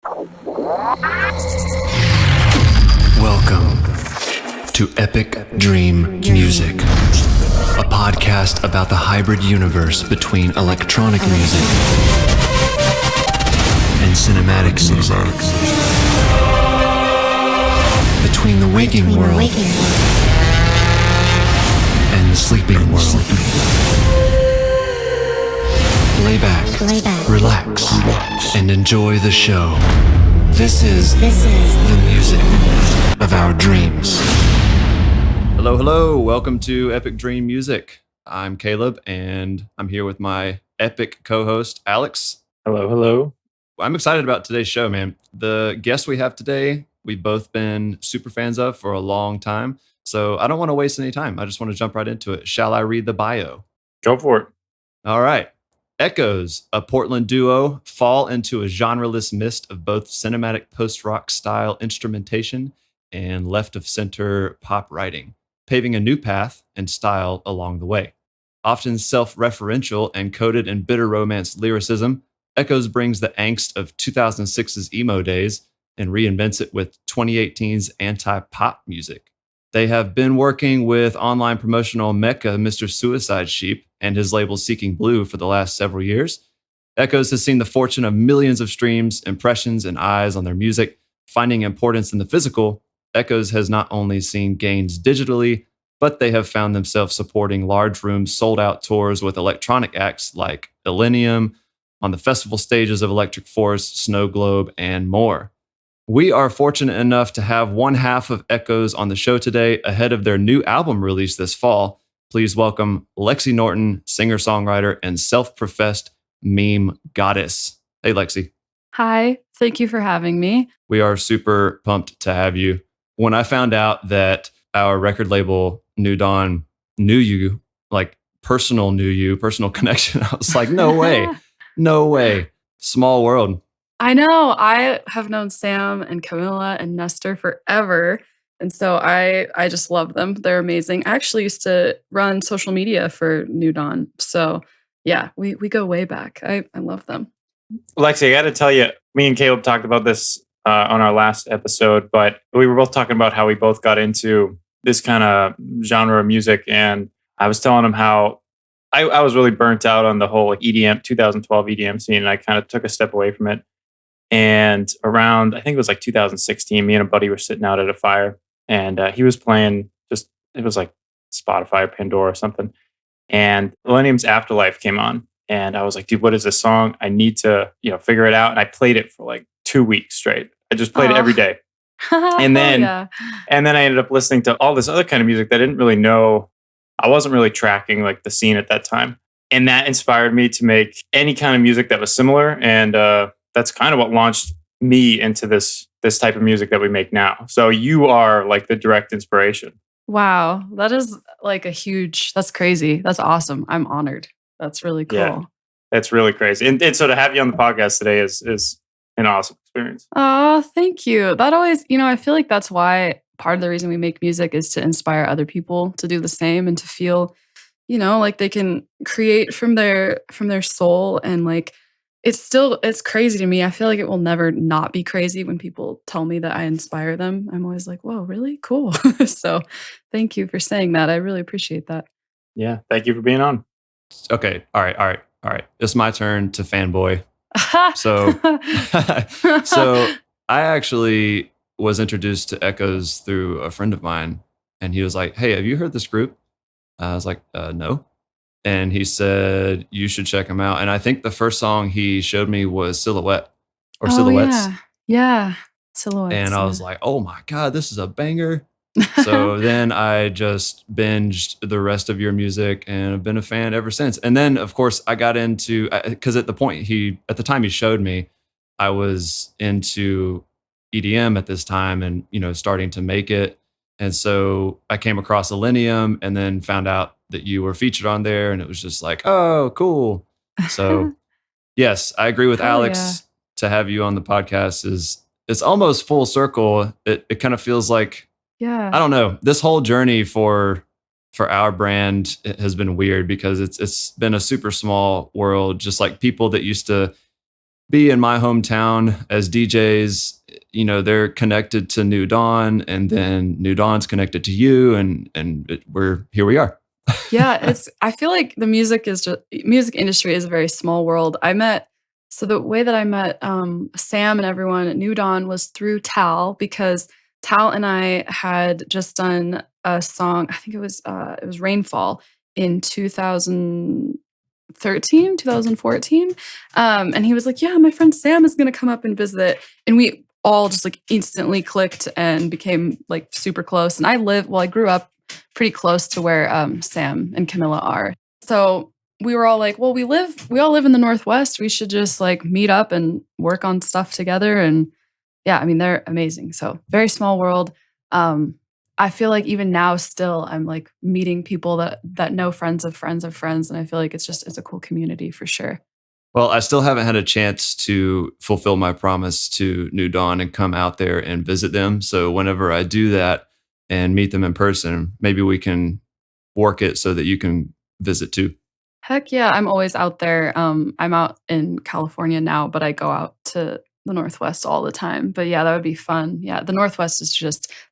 Welcome to Epic Dream Music, a podcast about the hybrid universe between electronic music and cinematic music, between the waking world and the sleeping world. Lay back, relax, and enjoy the show. This is the music of our dreams. Hello. Welcome to Epic Dream Music. I'm Caleb, and I'm here with my epic co-host, Alex. Hello. I'm excited about today's show, man. The guest we have today, we've both been super fans of for a long time, so I don't want to waste any time. I just want to jump right into it. Shall I read the bio? Go for it. All right. Echoes, a Portland duo, fall into a genreless mist of both cinematic post-rock style instrumentation and left-of-center pop writing, paving a new path and style along the way. Often self-referential and coated in bitter romance lyricism, Echoes brings the angst of 2006's emo days and reinvents it with 2018's anti-pop music. They have been working with online promotional mecca Mr. Suicide Sheep and his label Seeking Blue for the last several years. Echoes has seen the fortune of millions of streams, impressions, and eyes on their music. Finding importance in the physical, Echoes has not only seen gains digitally, but they have found themselves supporting large room sold-out tours with electronic acts like Illenium, on the festival stages of Electric Forest, Snow Globe, and more. We are fortunate enough to have one half of Echoes on the show today ahead of their new album release this fall. Please welcome Lexi Norton, singer-songwriter and self-professed meme goddess. Hey, Lexi. Hi, thank you for having me. We are super pumped to have you. When I found out that our record label, New Dawn, knew you, like personal connection, I was like, no way. Small world. I know. I have known Sam and Camilla and Nestor forever. And so I just love them. They're amazing. I actually used to run social media for New Dawn. So yeah, we go way back. I love them. Lexi, I got to tell you, me and Caleb talked about this on our last episode, but we were both talking about how we both got into this kind of genre of music. And I was telling him how I was really burnt out on the whole like EDM, 2012 EDM scene. And I kind of took a step away from it. And around, I think it was like 2016, me and a buddy were sitting out at a fire and he was playing it was like Spotify or Pandora or something. And Millennium's Afterlife came on. And I was like, dude, what is this song? I need to, figure it out. And I played it for like 2 weeks straight. I just played it every day. And then, and then I ended up listening to all this other kind of music that I didn't really know. I wasn't really tracking like the scene at that time. And that inspired me to make any kind of music that was similar. And that's kind of what launched me into this type of music that we make now. So you are like the direct inspiration. Wow. That is like that's crazy. That's awesome. I'm honored. That's really cool. Yeah, that's really crazy. And so to have you on the podcast today is an awesome experience. Oh, thank you. That always, I feel like that's why part of the reason we make music is to inspire other people to do the same and to feel, like they can create from their soul. And like, it's crazy to me. I feel like it will never not be crazy when people tell me that I inspire them. I'm always like, whoa, really? Cool. So thank you for saying that. I really appreciate that. Yeah. Thank you for being on. Okay. All right. It's my turn to fanboy. So I actually was introduced to Echoes through a friend of mine, and he was like, hey, have you heard this group? I was like, no. And he said, you should check them out. And I think the first song he showed me was Silhouettes. Yeah. Silhouettes. And I was like, oh my God, this is a banger. So then I just binged the rest of your music and I've been a fan ever since. And then, of course, I got into, because at the time he showed me, I was into EDM at this time and, starting to make it. And so I came across Illenium and then found out that you were featured on there. And it was just like, oh, cool. So yes, I agree with Alex to have you on the podcast it's almost full circle. It kind of feels like, I don't know, this whole journey for our brand has been weird because it's been a super small world, just like people that used to be in my hometown as DJs. They're connected to New Dawn, and then New Dawn's connected to you, and we're here. We are. Yeah, I feel like the music industry is a very small world. So the way that I met Sam and everyone at New Dawn was through Tal, because Tal and I had just done a song. I think it was Rainfall in 2013, 2014. And he was like, yeah, my friend Sam is going to come up and visit. And we all just like instantly clicked and became like super close. And I grew up pretty close to where Sam and Camilla are. So we were all like, well, we all live in the Northwest. We should just like meet up and work on stuff together. And yeah, I mean, they're amazing. So very small world. I feel like even now still I'm like meeting people that know friends of friends of friends. And I feel like it's a cool community for sure. Well, I still haven't had a chance to fulfill my promise to New Dawn and come out there and visit them. So whenever I do that and meet them in person, maybe we can work it so that you can visit too. Heck yeah, I'm always out there. I'm out in California now, but I go out to the Northwest all the time. But yeah, that would be fun. Yeah, the Northwest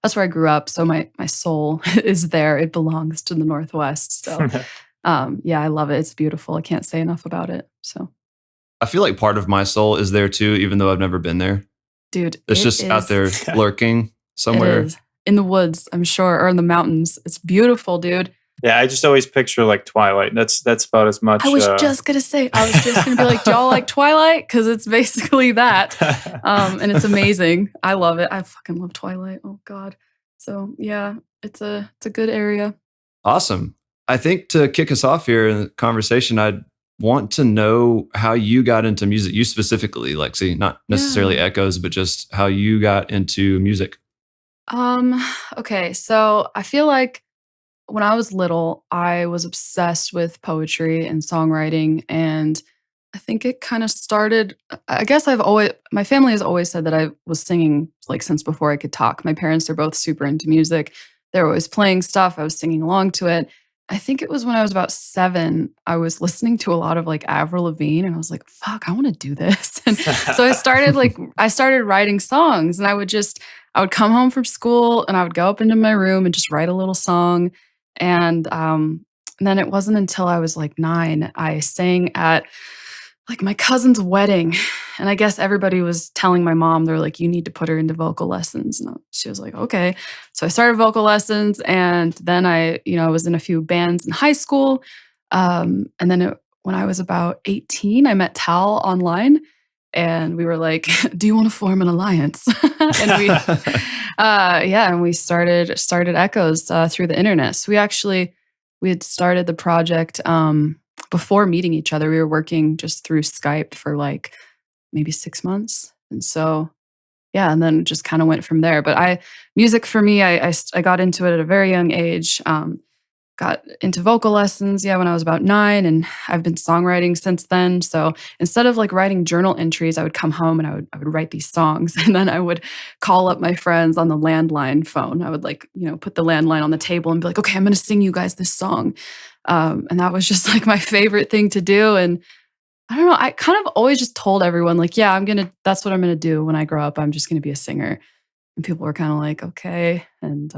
that's where I grew up. So my soul is there. It belongs to the Northwest. So yeah, I love it. It's beautiful. I can't say enough about it. So I feel like part of my soul is there too, even though I've never been there. Dude, it's just out there lurking somewhere. It is. In the woods, I'm sure, or in the mountains. It's beautiful, dude. Yeah, I just always picture like Twilight. That's about as much. I was just gonna be like, do y'all like Twilight? Because it's basically that, and it's amazing. I love it. I fucking love Twilight. Oh God. So yeah, it's a good area. Awesome. I think to kick us off here in the conversation, I'd want to know how you got into music. You specifically, Lexi, not necessarily Echoes, but just how you got into music. Okay, so I feel like when I was little, I was obsessed with poetry and songwriting, and I think it kind of started. I guess my family has always said that I was singing like since before I could talk. My parents are both super into music. They're always playing stuff. I was singing along to it. I think it was when I was about 7, I was listening to a lot of like Avril Lavigne, and I was like, fuck, I want to do this. And so I started writing songs, and I would come home from school and I would go up into my room and just write a little song. And then it wasn't until I was like 9, I sang at like my cousin's wedding. And I guess everybody was telling my mom, they're like, you need to put her into vocal lessons. And she was like, okay. So I started vocal lessons, and then I was in a few bands in high school. And then when I was about 18, I met Tal online, and we were like, do you want to form an alliance? And we started Echoes through the internet. So we had started the project before meeting each other. We were working just through Skype for like maybe 6 months. And so, yeah, and then just kind of went from there. But music for me, I got into it at a very young age. Got into vocal lessons, when I was about 9, and I've been songwriting since then. So instead of like writing journal entries, I would come home and I would write these songs, and then I would call up my friends on the landline phone. I would put the landline on the table and be like, okay, I'm going to sing you guys this song. And that was just like my favorite thing to do. And I don't know, I kind of always just told everyone like, yeah, that's what I'm going to do when I grow up. I'm just going to be a singer. And people were kind of like, okay. And,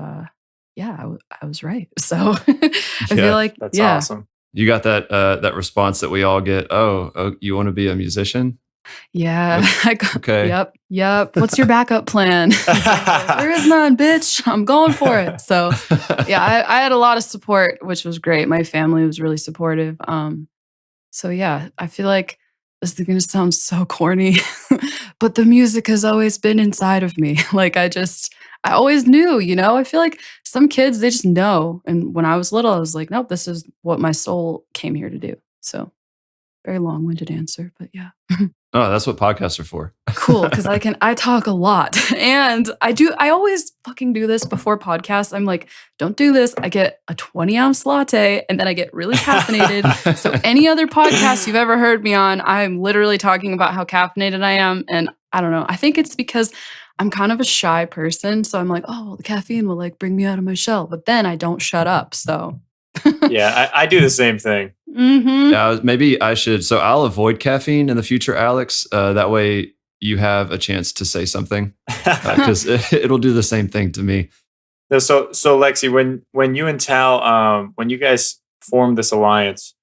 I was right. So I feel like that's awesome. You got that response that we all get. Oh, you want to be a musician? Yeah. Okay. Yep. What's your backup plan? There is none, bitch. I'm going for it. So yeah, I had a lot of support, which was great. My family was really supportive. So yeah, I feel like this is going to sound so corny, but the music has always been inside of me. Like I always knew, I feel like some kids, they just know. And when I was little, I was like, nope, this is what my soul came here to do. So very long-winded answer, but yeah. Oh, that's what podcasts are for. Cool, because I talk a lot. And I always fucking do this before podcasts. I'm like, don't do this. I get a 20-ounce latte, and then I get really caffeinated. So any other podcast you've ever heard me on, I'm literally talking about how caffeinated I am. And I don't know. I think it's because I'm kind of a shy person. So I'm like, oh, well, the caffeine will like bring me out of my shell. But then I don't shut up. So Yeah, I do the same thing. Maybe I should. So I'll avoid caffeine in the future, Alex. That way you have a chance to say something because it'll do the same thing to me. So Lexi, when you and Tal, when you guys formed this alliance,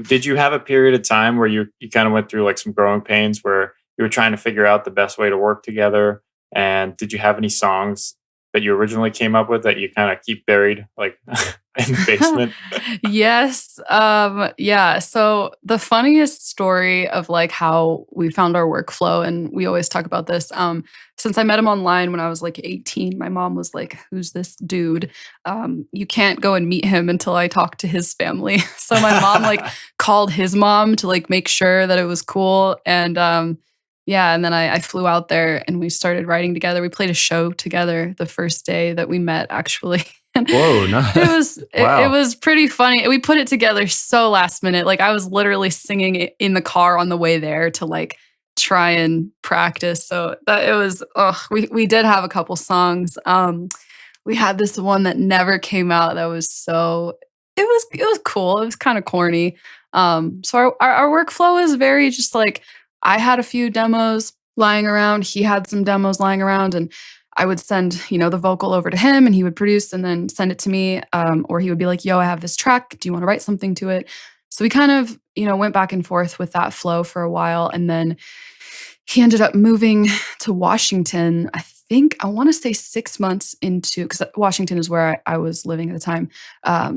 did you have a period of time where you kind of went through like some growing pains where you were trying to figure out the best way to work together? And did you have any songs that you originally came up with that you kind of keep buried like in the basement? Yes. Yeah. So the funniest story of like how we found our workflow, and we always talk about this. Since I met him online when I was like 18, my mom was like, "Who's this dude? You can't go and meet him until I talk to his family." So my mom like called his mom to like make sure that it was cool. And yeah, and then I flew out there and we started writing together. We played a show together the first day that we met, actually. Whoa, nice. It was pretty funny. We put it together so last minute. Like I was literally singing it in the car on the way there to like try and practice. So that it was we did have a couple songs. We had this one that never came out that was it was cool. It was kind of corny. So our workflow is very just like I had a few demos lying around, he had some demos lying around, and I would send, the vocal over to him and he would produce and then send it to me. Or he would be like, yo, I have this track. Do you want to write something to it? So we kind of, went back and forth with that flow for a while. And then he ended up moving to Washington, I want to say 6 months into, because Washington is where I was living at the time.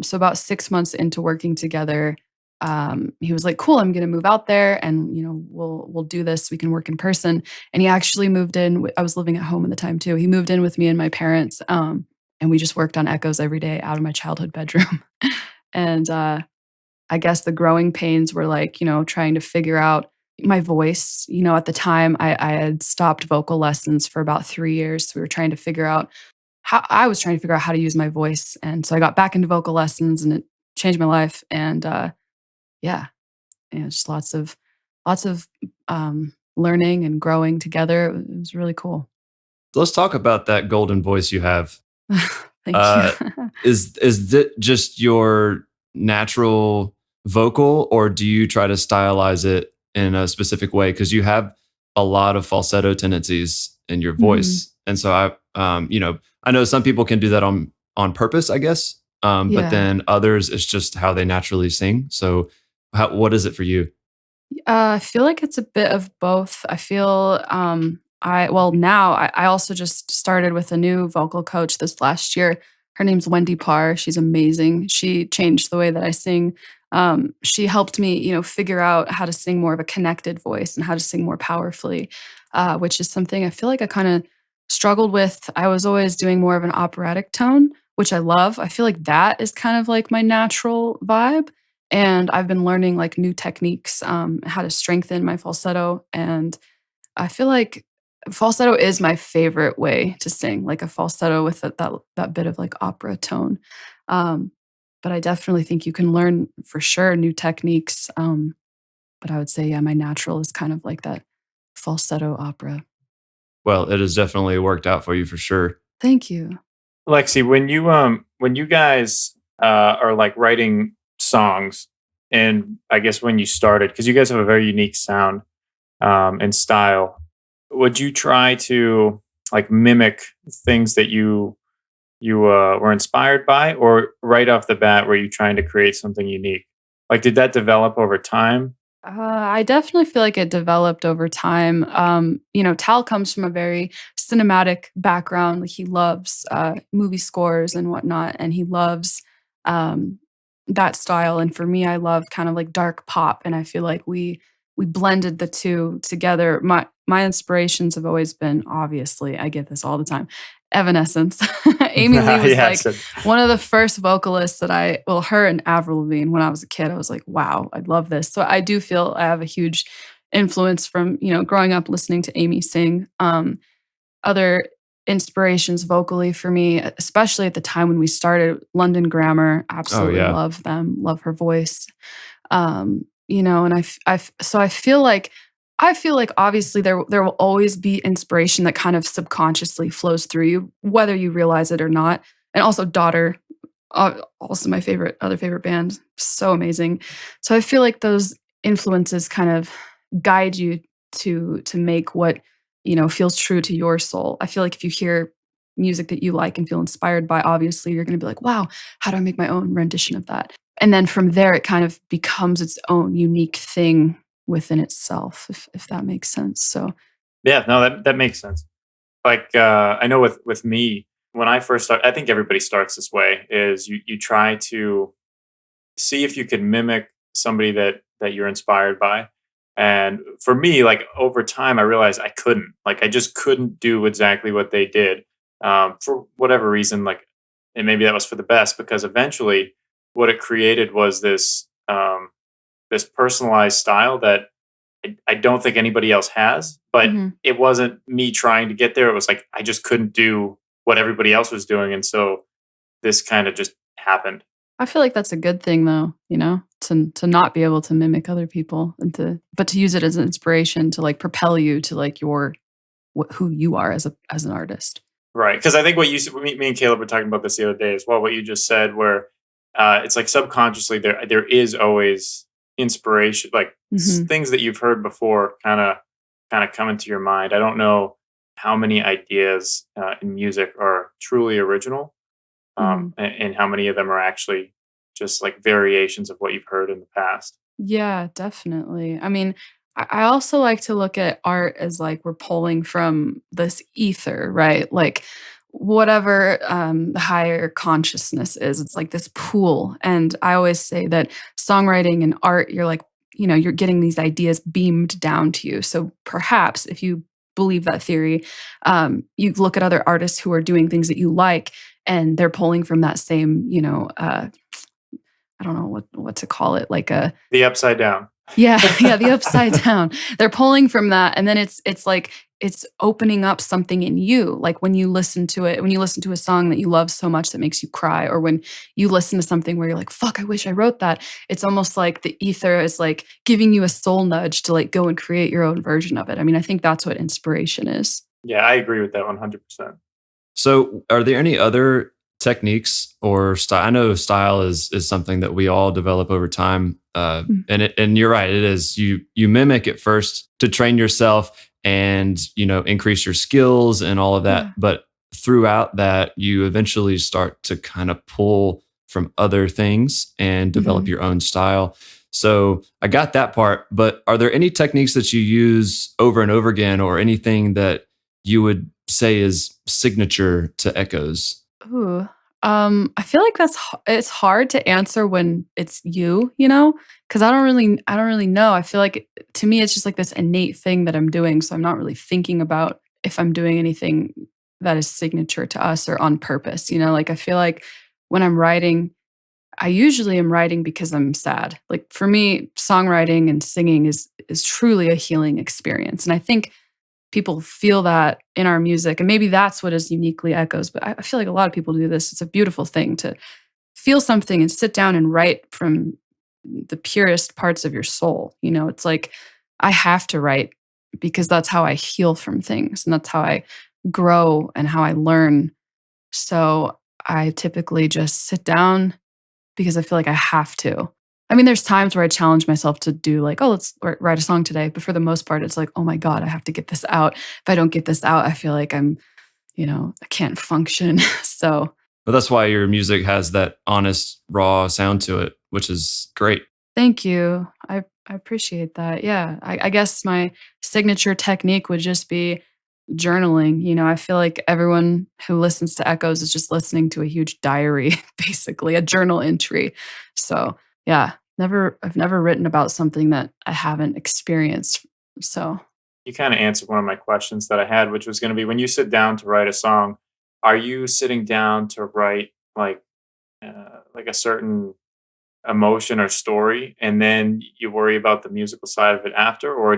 So about 6 months into working together, he was like, cool, I'm going to move out there and, we'll do this. We can work in person. And he actually moved in. I was living at home at the time too. He moved in with me and my parents. And we just worked on echoes every day out of my childhood bedroom. And I guess the growing pains were like, trying to figure out my voice. At the time I had stopped vocal lessons for about 3 years. So we were trying to figure out how to use my voice. And so I got back into vocal lessons and it changed my life. And, yeah, just lots of learning and growing together. It was really cool. Let's talk about that golden voice you have. Thank you. Is it just your natural vocal, or do you try to stylize it in a specific way? Because you have a lot of falsetto tendencies in your voice, and so I know some people can do that on purpose, I guess. But then others, it's just how they naturally sing. So what is it for you? I feel like it's a bit of both. I feel I also just started with a new vocal coach this last year. Her name's Wendy Parr. She's amazing. She changed the way that I sing. She helped me, figure out how to sing more of a connected voice and how to sing more powerfully, which is something I feel like I kind of struggled with. I was always doing more of an operatic tone, which I love. I feel like that is kind of like my natural vibe. And I've been learning like new techniques, how to strengthen my falsetto. And I feel like falsetto is my favorite way to sing, like a falsetto with that bit of like opera tone. But I definitely think you can learn for sure new techniques. But I would say, yeah, my natural is kind of like that falsetto opera. Well, it has definitely worked out for you for sure. Thank you. Lexi, when you guys are like writing songs, and I guess when you started, because you guys have a very unique sound and style, would you try to like mimic things that you were inspired by, or right off the bat were you trying to create something unique? Like, did that develop over time? I definitely feel like it developed over time. Tal comes from a very cinematic background. Like he loves movie scores and whatnot, and he loves that style. And for me, I love kind of like dark pop, and I feel like we blended the two together. My inspirations have always been, obviously, I get this all the time, Evanescence. Amy Lee was like one of the first vocalists that her and Avril Lavigne, when I was a kid, I was like, wow, I love this. So I do feel I have a huge influence from, growing up listening to Amy sing. Other inspirations vocally for me, especially at the time when we started, London Grammar, absolutely love them, love her voice. And I feel like obviously there will always be inspiration that kind of subconsciously flows through you, whether you realize it or not. And also Daughter, Also my other favorite band. So amazing. So I feel like those influences kind of guide you to make what, feels true to your soul. I feel like if you hear music that you like and feel inspired by, obviously you're going to be like, wow, how do I make my own rendition of that? And then from there, it kind of becomes its own unique thing within itself, if that makes sense. So, Yeah, no, that makes sense. Like I know with me, when I first start, I think everybody starts this way. Is you try to see if you can mimic somebody that you're inspired by. And for me, like over time, I realized I couldn't. Like I just couldn't do exactly what they did for whatever reason. Like, and maybe that was for the best because eventually, what it created was this personalized style that I don't think anybody else has. But mhm. it wasn't me trying to get there. It was like I just couldn't do what everybody else was doing, and so this kind of just happened. I feel like that's a good thing though, to not be able to mimic other people and but to use it as an inspiration to like propel you to like who you are as an artist. Right, because I think what you said, me and Caleb were talking about this the other day as well. What you just said, where it's like subconsciously there is always inspiration, like Mhm. things that you've heard before, kind of come into your mind. I don't know how many ideas in music are truly original, Mhm. and how many of them are actually just like variations of what you've heard in the past. Yeah, definitely. I mean, I also like to look at art as like we're pulling from this ether, right? Like whatever the higher consciousness is, it's like this pool. And I always say that songwriting and art, you're like, you're getting these ideas beamed down to you. So perhaps if you believe that theory, you look at other artists who are doing things that you like, and they're pulling from that same, I don't know what to call it, like a The upside down. yeah, yeah, the upside down. They're pulling from that, and then it's like it's opening up something in you. Like when you listen to it, when you listen to a song that you love so much that makes you cry, or when you listen to something where you're like, "Fuck, I wish I wrote that." It's almost like the ether is like giving you a soul nudge to like go and create your own version of it. I mean, I think that's what inspiration is. Yeah, I agree with that 100%. So, are there any other techniques or style? I know style is something that we all develop over time, Mm. and you're right. It is you mimic it first to train yourself and increase your skills and all of that. Yeah. But throughout that, you eventually start to kind of pull from other things and develop Mhm. your own style. So I got that part, but are there any techniques that you use over and over again, or anything that you would say is signature to Echoes? Ooh, I feel like it's hard to answer when it's you, because I don't really know. I feel like to me, it's just like this innate thing that I'm doing, so I'm not really thinking about if I'm doing anything that is signature to us or on purpose. Like I feel like when I'm writing, I usually am writing because I'm sad. Like for me, songwriting and singing is truly a healing experience, and I think people feel that in our music, and maybe that's what is uniquely Echoes, but I feel like a lot of people do this. It's a beautiful thing to feel something and sit down and write from the purest parts of your soul. It's like I have to write because that's how I heal from things, and that's how I grow and how I learn. So I typically just sit down because I feel like I have to. I mean, there's times where I challenge myself to do like, oh, let's write a song today. But for the most part, it's like, oh my God, I have to get this out. If I don't get this out, I feel like I can't function. So But that's why your music has that honest, raw sound to it, which is great. thank you. I appreciate that. Yeah. I guess my signature technique would just be journaling. I feel like everyone who listens to Echoes is just listening to a huge diary, basically, a journal entry. So, yeah, I've never written about something that I haven't experienced. So, You kind of answered one of my questions that I had, which was going to be when you sit down to write a song, are you sitting down to write like a certain emotion or story, and then you worry about the musical side of it after, or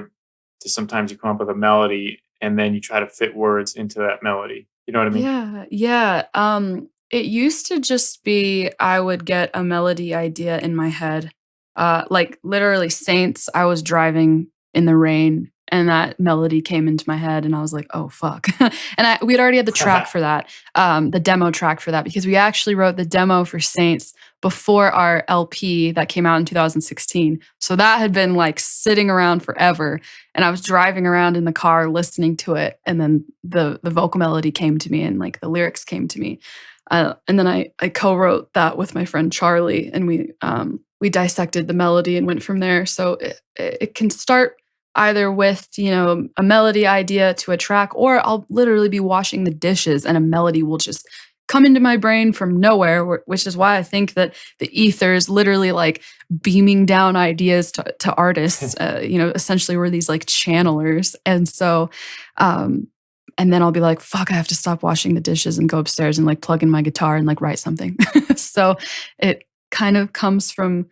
do sometimes you come up with a melody and then you try to fit words into that melody? You know what I mean? yeah, yeah. It used to just be I would get a melody idea in my head. Like literally Saints, I was driving in the rain and that melody came into my head, and I was like, oh, fuck. And we'd already had the track for that, the demo track for that, because we actually wrote the demo for Saints before our LP that came out in 2016. So that had been like sitting around forever. And I was driving around in the car listening to it. And then the vocal melody came to me and like the lyrics came to me. And then I co-wrote that with my friend Charlie, and we dissected the melody and went from there. So it can start either with, a melody idea to a track, or I'll literally be washing the dishes and a melody will just come into my brain from nowhere, which is why I think that the ether is literally like beaming down ideas to artists. Essentially we're these like channelers. And so, and then I'll be like, fuck, I have to stop washing the dishes and go upstairs and like plug in my guitar and like write something. So it kind of comes from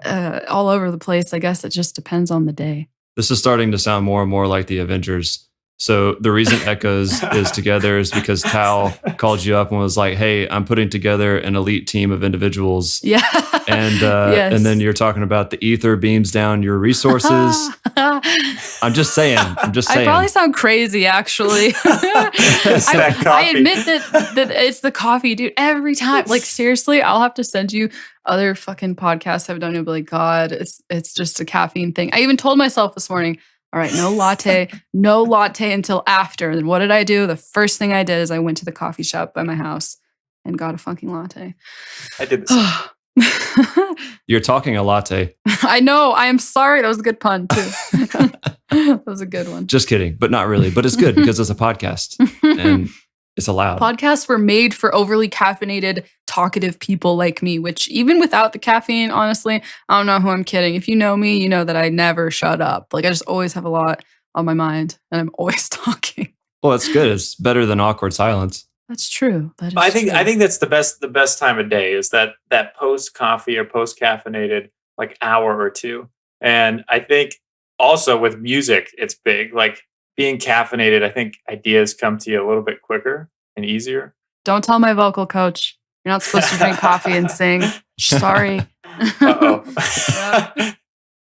all over the place. I guess it just depends on the day. This is starting to sound more and more like the Avengers. So the reason Echoes is together is because Tal called you up and was like, hey, I'm putting together an elite team of individuals. Yeah. And Yes. and then you're talking about the ether beams down your resources. I'm just saying. I probably sound crazy, actually. I admit that it's the coffee, dude. Every time. Like, seriously, I'll have to send you other fucking podcasts I've done. You'll be like, God, it's just a caffeine thing. I even told myself this morning, all right, no latte until after. And what did I do? The first thing I did is I went to the coffee shop by my house and got a fucking latte. I did this. You're talking a latte. I know. I am sorry. That was a good pun, too. That was a good one. Just kidding, but not really. But it's good because it's a podcast and it's allowed. Podcasts were made for overly caffeinated, talkative people like me, which even without the caffeine, honestly, I don't know who I'm kidding. If you know me, you know that I never shut up. Like, I just always have a lot on my mind and I'm always talking. Well, it's good. It's better than awkward silence. That's true. That is I think true. that's the best time of day is that post coffee or post caffeinated like hour or two. And I think also with music, it's big. Like being caffeinated, I think ideas come to you a little bit quicker and easier. Don't tell my vocal coach. You're not supposed to drink coffee and sing. Sorry. Uh-oh. Yeah.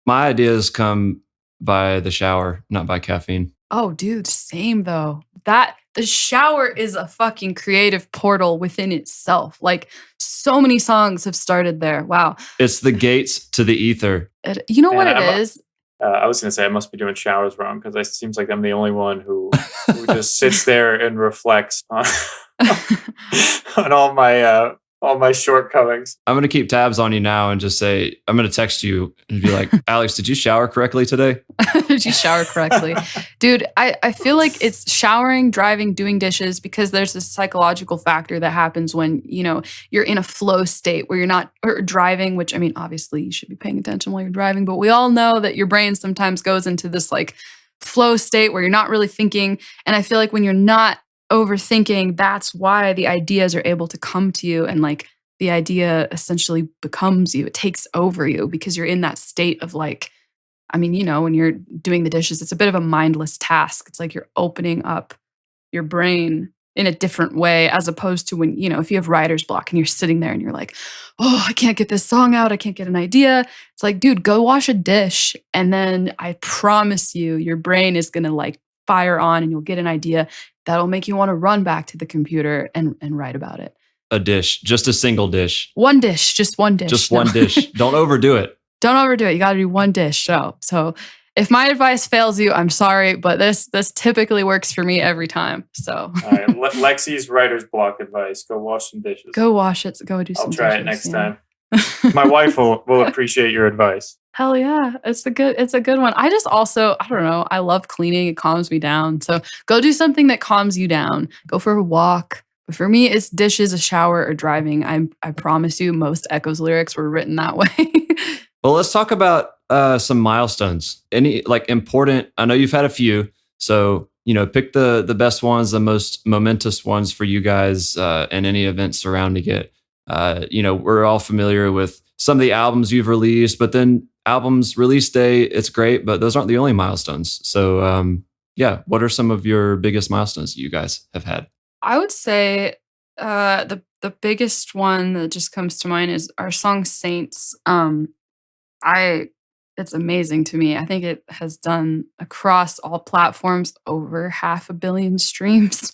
My ideas come by the shower, not by caffeine. Oh, dude, same though. The shower is a fucking creative portal within itself. Like, so many songs have started there. Wow. It's the gates to the ether. You know what it is? I was going to say I must be doing showers wrong because it seems like I'm the only one who just sits there and reflects on, on all my shortcomings. I'm going to keep tabs on you now and just say, I'm going to text you and be like, Alex, did you shower correctly today? Did you shower correctly? Dude, I feel like it's showering, driving, doing dishes, because there's this psychological factor that happens when, you're in a flow state where you're not driving, which, I mean, obviously you should be paying attention while you're driving, but we all know that your brain sometimes goes into this like flow state where you're not really thinking. And I feel like when you're not overthinking, that's why the ideas are able to come to you, and like the idea essentially becomes you. It takes over you because you're in that state of like, I mean, when you're doing the dishes, it's a bit of a mindless task. It's like you're opening up your brain in a different way, as opposed to when, if you have writer's block and you're sitting there and you're like, oh, I can't get this song out. I can't get an idea. It's like, dude, go wash a dish. And then I promise you, your brain is going to like fire on and you'll get an idea that'll make you want to run back to the computer and write about it. A dish, just a single dish. One dish, just one dish. Just one dish. Don't overdo it. Don't overdo it. You got to do one dish. So if my advice fails you, I'm sorry, but this typically works for me every time. So all right, Lexi's writer's block advice: go wash some dishes. Go wash it. Go do some. I'll try it next time. My wife will appreciate your advice. Hell yeah, it's a good one. I just also, I don't know, I love cleaning. It calms me down. So go do something that calms you down. Go for a walk. But for me, it's dishes, a shower, or driving. I promise you, most Echoes lyrics were written that way. Well, let's talk about some milestones. Any like important? I know you've had a few, so pick the best ones, the most momentous ones for you guys, and any events surrounding it. We're all familiar with some of the albums you've released, but then albums release day, it's great, but those aren't the only milestones. So, what are some of your biggest milestones you guys have had? I would say the biggest one that just comes to mind is our song Saints. It's it's amazing to me. I think it has done across all platforms over 500 million streams,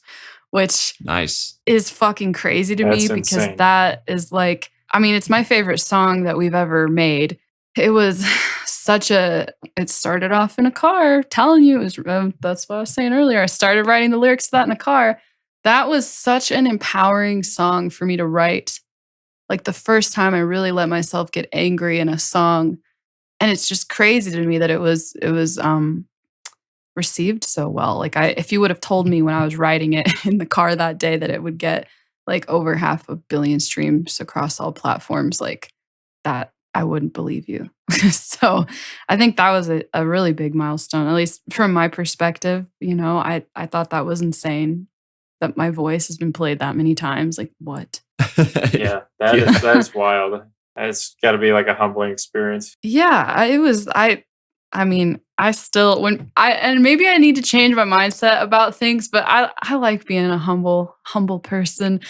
which Nice. is fucking crazy to me That's because insane. that is like, I mean, it's my favorite song that we've ever made. It was it started off in a car, telling you, it was, that's what I was saying earlier. I started writing the lyrics to that in a car. That was such an empowering song for me to write. Like the first time I really let myself get angry in a song. And it's just crazy to me that it was received so well. Like if you would have told me when I was writing it in the car that day that it would get like over 500 million streams across all platforms, like that, I wouldn't believe you. So I think that was a really big milestone, at least from my perspective. I thought that was insane that my voice has been played that many times. Like what? Yeah, that is wild. It's got to be like a humbling experience. Yeah, it was. I mean, I still and maybe I need to change my mindset about things, but I like being a humble person.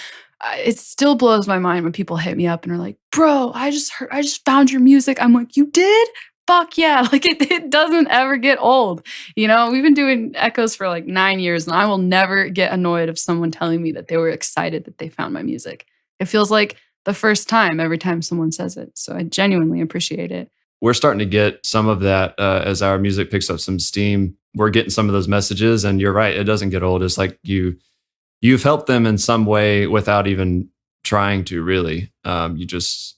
It still blows my mind when people hit me up and are like, "Bro, I just found your music." I'm like, "You did? Fuck yeah!" Like it doesn't ever get old. We've been doing Echoes for like 9 years, and I will never get annoyed of someone telling me that they were excited that they found my music. It feels like the first time every time someone says it. So I genuinely appreciate it. We're starting to get some of that as our music picks up some steam. We're getting some of those messages, and you're right, it doesn't get old. It's like you've helped them in some way without even trying to really. You just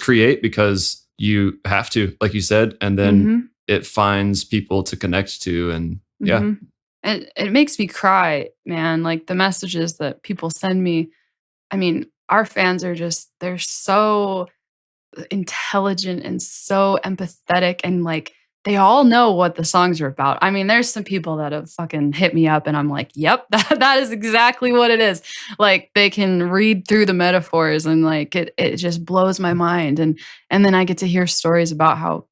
create because you have to, like you said, and then it finds people to connect to, and yeah. Mm-hmm. It makes me cry, man. Like the messages that people send me. I mean, our fans they're so intelligent and so empathetic, and like they all know what the songs are about. I mean, there's some people that have fucking hit me up and I'm like, yep, that is exactly what it is. Like they can read through the metaphors, and like it just blows my mind. And then I get to hear stories about how,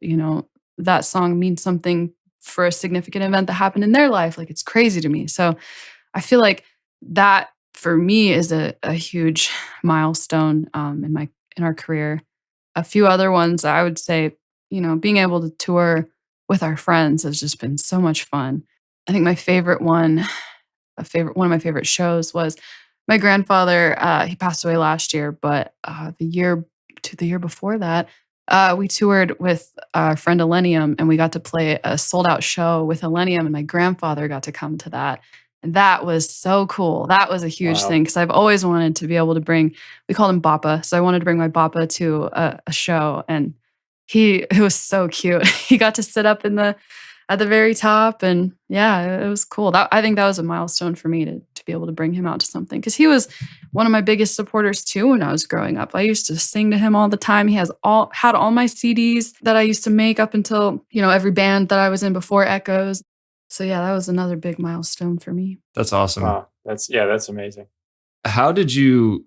that song means something for a significant event that happened in their life. Like it's crazy to me. So I feel like that for me is a huge milestone in our career. A few other ones I would say, being able to tour with our friends has just been so much fun. I think my favorite one, one of my favorite shows was my grandfather. He passed away last year, but the year before that, we toured with our friend Elenium, and we got to play a sold out show with Elenium, and my grandfather got to come to that. And that was so cool. That was a huge thing because I've always wanted to be able to we called him Bappa. So I wanted to bring my Bappa to a show, and it was so cute. He got to sit up at the very top, and yeah, it was cool. I think that was a milestone for me to be able to bring him out to something, because he was one of my biggest supporters too when I was growing up. I used to sing to him all the time. He had all my CDs that I used to make up until, every band that I was in before Echoes. So yeah, that was another big milestone for me. That's awesome. Wow, that's amazing. How did you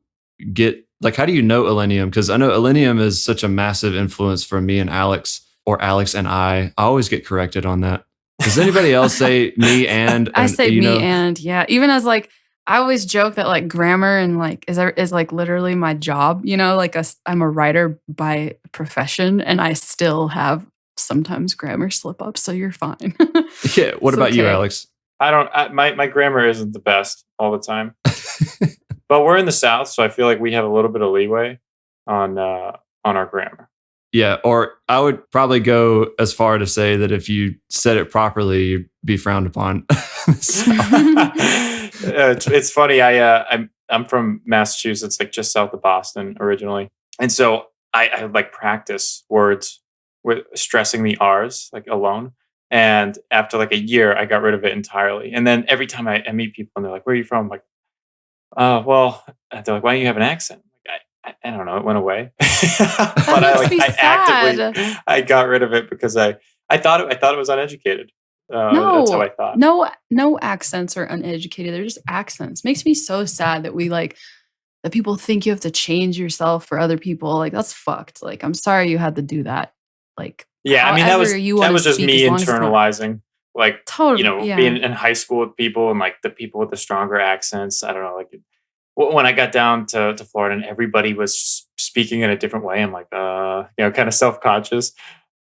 how do you know Elenium? Because I know Elenium is such a massive influence for me and Alex, or Alex and I. I always get corrected on that. Does anybody else say me and? I say me and, yeah. Even as like, I always joke that like grammar and like is like literally my job. Like I'm a writer by profession, and I still have sometimes grammar slip ups. So you're fine. Yeah. What about you, Alex? My grammar isn't the best all the time. But we're in the South, so I feel like we have a little bit of leeway on our grammar. Yeah, or I would probably go as far to say that if you said it properly, you'd be frowned upon. It's funny. I'm from Massachusetts, like just south of Boston originally, and so I like practice words with stressing the R's like alone. And after like a year, I got rid of it entirely. And then every time I meet people and they're like, "Where are you from?" I'm like, well, they're like, "Why do you have an accent?" Like, I don't know. It went away. But I got rid of it because I thought it was uneducated. That's how I thought. No accents are uneducated. They're just accents. Makes me so sad that that people think you have to change yourself for other people. Like that's fucked. Like I'm sorry you had to do that. Like yeah, I mean that was just me internalizing. Like totally, being in high school with people and like the people with the stronger accents. I don't know, like when I got down to Florida and everybody was speaking in a different way, I'm like, kind of self-conscious.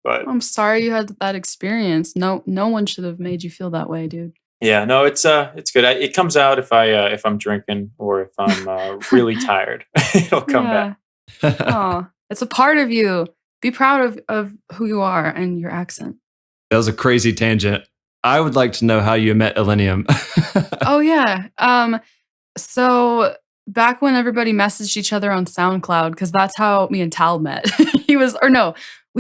But I'm sorry you had that experience. No one should have made you feel that way, dude. yeah, no, it's good. It comes out if I'm drinking or if I'm really tired. It'll come back. Yeah. Oh, it's a part of you. Be proud of who you are and your accent. That was a crazy tangent. I would like to know how you met Illenium. Oh yeah. So back when everybody messaged each other on SoundCloud, because that's how me and Tal met. We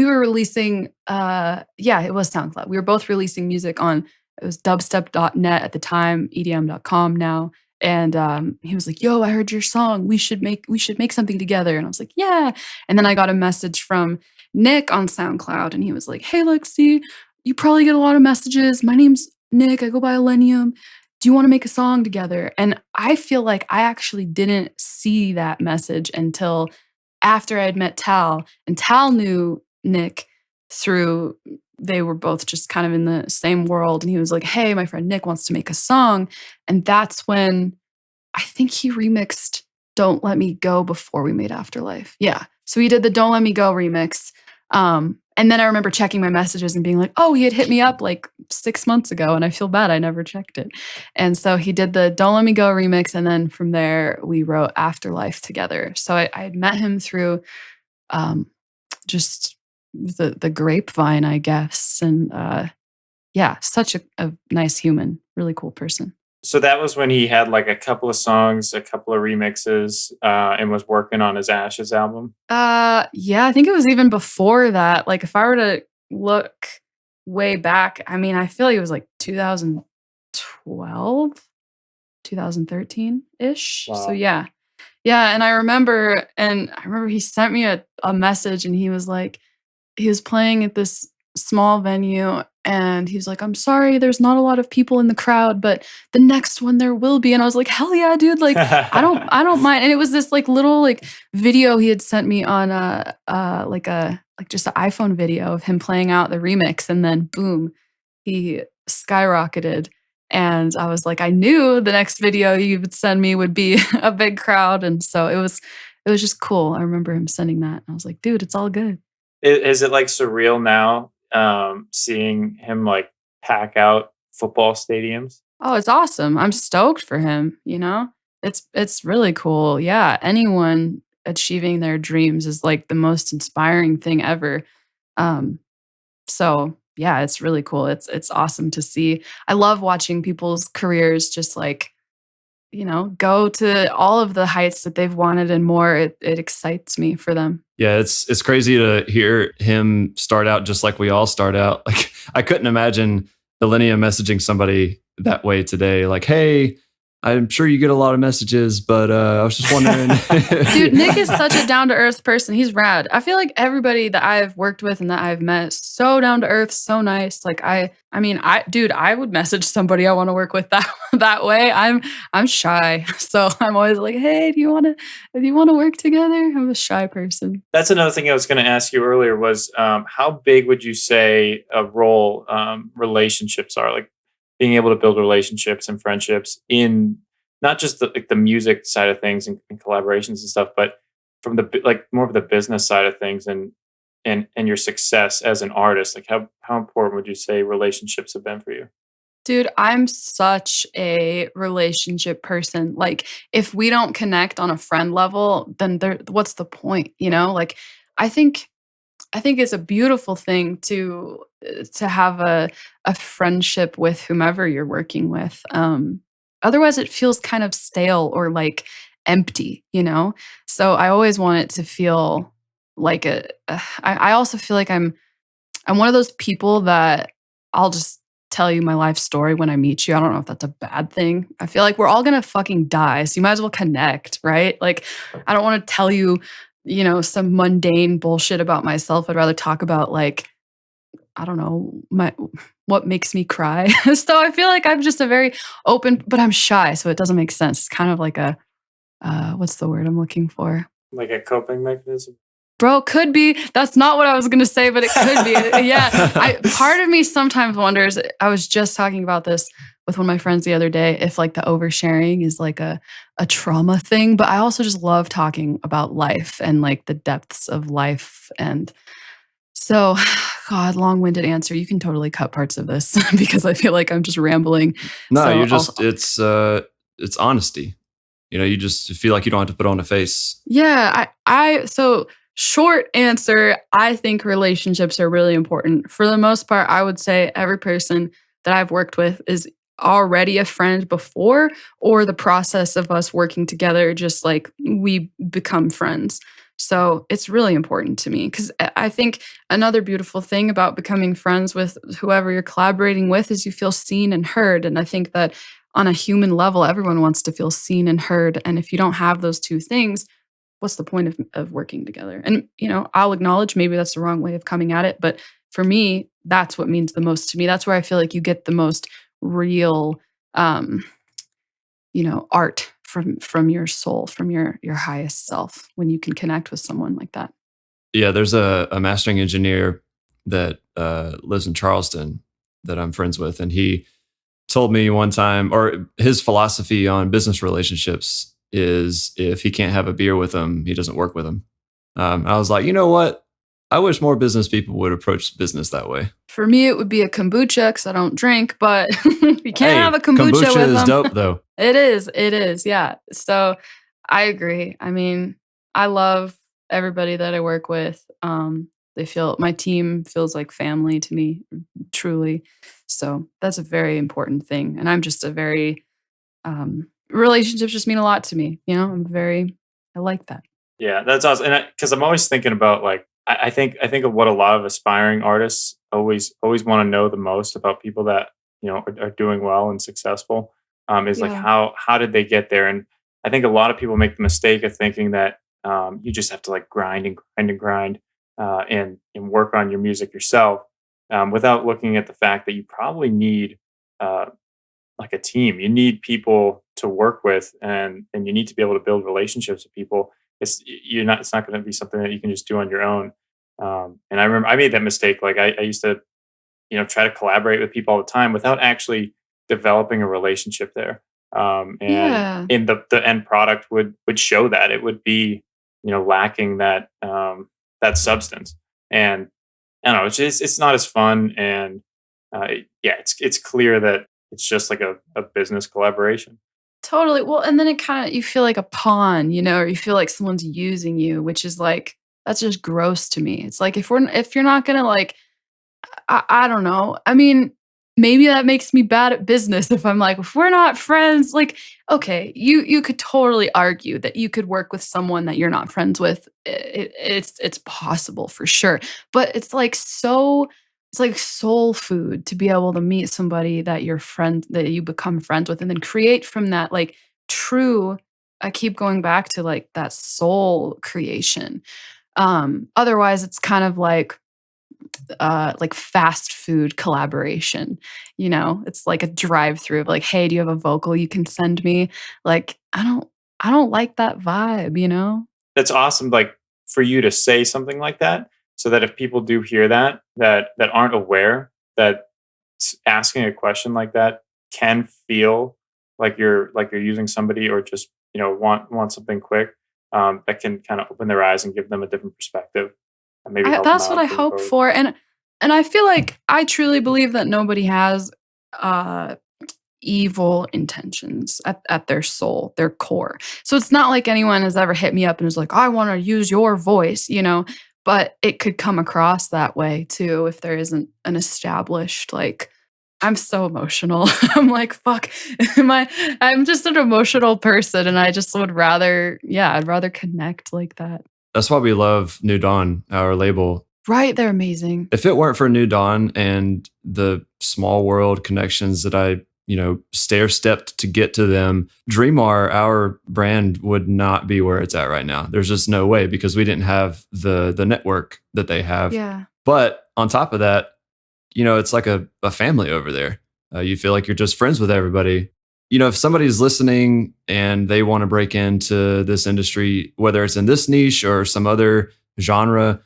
were releasing it was SoundCloud. We were both releasing music on, it was dubstep.net at the time, EDM.com now. And he was like, yo, I heard your song. We should make something together. And I was like, yeah. And then I got a message from Nick on SoundCloud, and he was like, hey, Lexi, you probably get a lot of messages. My name's Nick. I go by Illenium. Do you want to make a song together? And I feel like I actually didn't see that message until after I'd met Tal. And Tal knew Nick through, they were both just kind of in the same world. And he was like, hey, my friend Nick wants to make a song. And that's when I think he remixed Don't Let Me Go before we made Afterlife. Yeah. So he did the Don't Let Me Go remix. And then I remember checking my messages and being like, oh, he had hit me up like 6 months ago, and I feel bad I never checked it. And so he did the Don't Let Me Go remix. And then from there, we wrote Afterlife together. So I had met him through just the grapevine, I guess. And such a nice human, really cool person. So that was when he had like a couple of songs, a couple of remixes, and was working on his Ashes album. Yeah, I think it was even before that. Like if I were to look way back, I mean, I feel like it was like 2012, 2013-ish. Wow. So yeah. Yeah, and I remember he sent me a message, and he was like, he was playing at this small venue, and he was like, I'm sorry, there's not a lot of people in the crowd, but the next one there will be. And I was like, hell yeah, dude. Like, I don't mind. And it was this like little like video he had sent me on just an iPhone video of him playing out the remix. And then boom, he skyrocketed. And I was like, I knew the next video he would send me would be a big crowd. And so it was just cool. I remember him sending that. I was like, dude, it's all good. Is it like surreal now, seeing him like pack out football stadiums? Oh, it's awesome. I'm stoked for him, you know? It's really cool. Yeah, anyone achieving their dreams is like the most inspiring thing ever. So yeah, it's really cool. It's awesome to see. I love watching people's careers just like, you know, go to all of the heights that they've wanted and more. It excites me for them. Yeah, it's crazy to hear him start out just like we all start out. Like I couldn't imagine Illenium messaging somebody that way today. Like, hey, I'm sure you get a lot of messages, but I was just wondering. Dude, Nick is such a down-to-earth person. He's rad. I feel like everybody that I've worked with and that I've met is so down-to-earth, so nice. Like I would message somebody I want to work with that way. I'm shy. So I'm always like, hey, do you want to work together? I'm a shy person. That's another thing I was going to ask you earlier was how big would you say a role relationships are? Like, being able to build relationships and friendships in not just the music side of things and collaborations and stuff, but from the like more of the business side of things and your success as an artist. Like how important would you say relationships have been for you? Dude, I'm such a relationship person. Like if we don't connect on a friend level, then what's the point? You know, like I think it's a beautiful thing to have a friendship with whomever you're working with. Otherwise, it feels kind of stale or like empty, you know? So I always want it to feel like I also feel like I'm one of those people that I'll just tell you my life story when I meet you. I don't know if that's a bad thing. I feel like we're all gonna fucking die, so you might as well connect, right? Like I don't want to tell you, you know, some mundane bullshit about myself. I'd rather talk about like, I don't know, what makes me cry. So I feel like I'm just a very open, but I'm shy, so it doesn't make sense. It's kind of like a what's the word I'm looking for? Like a coping mechanism? Bro, could be. That's not what I was going to say, but it could be. Yeah. Part of me sometimes wonders, I was just talking about this with one of my friends the other day, if like the oversharing is like a trauma thing, but I also just love talking about life and like the depths of life. And so God, long-winded answer. You can totally cut parts of this because I feel like I'm just rambling. No, So you're I'll, just it's honesty. You just feel like you don't have to put on a face. yeah, so short answer, I think relationships are really important. For the most part, I would say every person that I've worked with is already a friend before, or the process of us working together, just like we become friends. So it's really important to me because I think another beautiful thing about becoming friends with whoever you're collaborating with is you feel seen and heard. And I think that on a human level, everyone wants to feel seen and heard. And if you don't have those two things, what's the point of working together? And, I'll acknowledge maybe that's the wrong way of coming at it. But for me, that's what means the most to me. That's where I feel like you get the most real, um, art from your soul, from your highest self when you can connect with someone like that. Yeah, there's a mastering engineer that lives in Charleston that I'm friends with, and he told me one time, or his philosophy on business relationships is if he can't have a beer with them, he doesn't work with them. I was like, you know what? I wish more business people would approach business that way. For me, it would be a kombucha because I don't drink, but you can't have a kombucha with is them. dope, though. It is, yeah. So I agree. I mean, I love everybody that I work with. My team feels like family to me, truly. So that's a very important thing. And I'm just a very, relationships just mean a lot to me. I like that. Yeah, that's awesome. And because I'm always thinking about like, I think of what a lot of aspiring artists always want to know the most about people that are doing well and successful. Is like Yeah. how did they get there? And I think a lot of people make the mistake of thinking that you just have to like grind and grind and grind and work on your music yourself without looking at the fact that you probably need uh, like a team. You need people to work with, and you need to be able to build relationships with people. It's not going to be something that you can just do on your own. And I remember I made that mistake. Like I used to, try to collaborate with people all the time without actually developing a relationship there. And Yeah. in the end product would show that it would be, lacking that that substance. And I don't know, it's not as fun. And yeah, it's clear that it's just like a business collaboration. Totally. Well, and then you feel like a pawn, or you feel like someone's using you, which is like, that's just gross to me. It's like, if you're not gonna like, I don't know. I mean, maybe that makes me bad at business if I'm like, if we're not friends, like, okay, you could totally argue that you could work with someone that you're not friends with. It's possible for sure, but it's like soul food to be able to meet somebody that you become friends with, and then create from that like true. I keep going back to like that soul creation. Otherwise, it's kind of like fast food collaboration. It's like a drive through of like, hey, do you have a vocal you can send me? Like, I don't like that vibe. That's awesome. Like for you to say something like that, so that if people do hear that aren't aware that asking a question like that can feel like you're using somebody, or just want something quick, that can kind of open their eyes and give them a different perspective and maybe help them That's what out I moving hope forward. for, and I feel like I truly believe that nobody has uh evil intentions at their soul, their core. So it's not like anyone has ever hit me up and is like, I want to use your voice. But it could come across that way too if there isn't an established like. I'm so emotional. I'm like, fuck. I'm just an emotional person, and I just would rather, yeah, I'd rather connect like that. That's why we love New Dawn, our label. Right? They're amazing. If it weren't for New Dawn and the small world connections that I, stair stepped to get to them, Dreamar, our brand, would not be where it's at right now. There's just no way, because we didn't have the network that they have. Yeah. But on top of that, it's like a family over there. You feel like you're just friends with everybody. If somebody's listening and they want to break into this industry, whether it's in this niche or some other genre,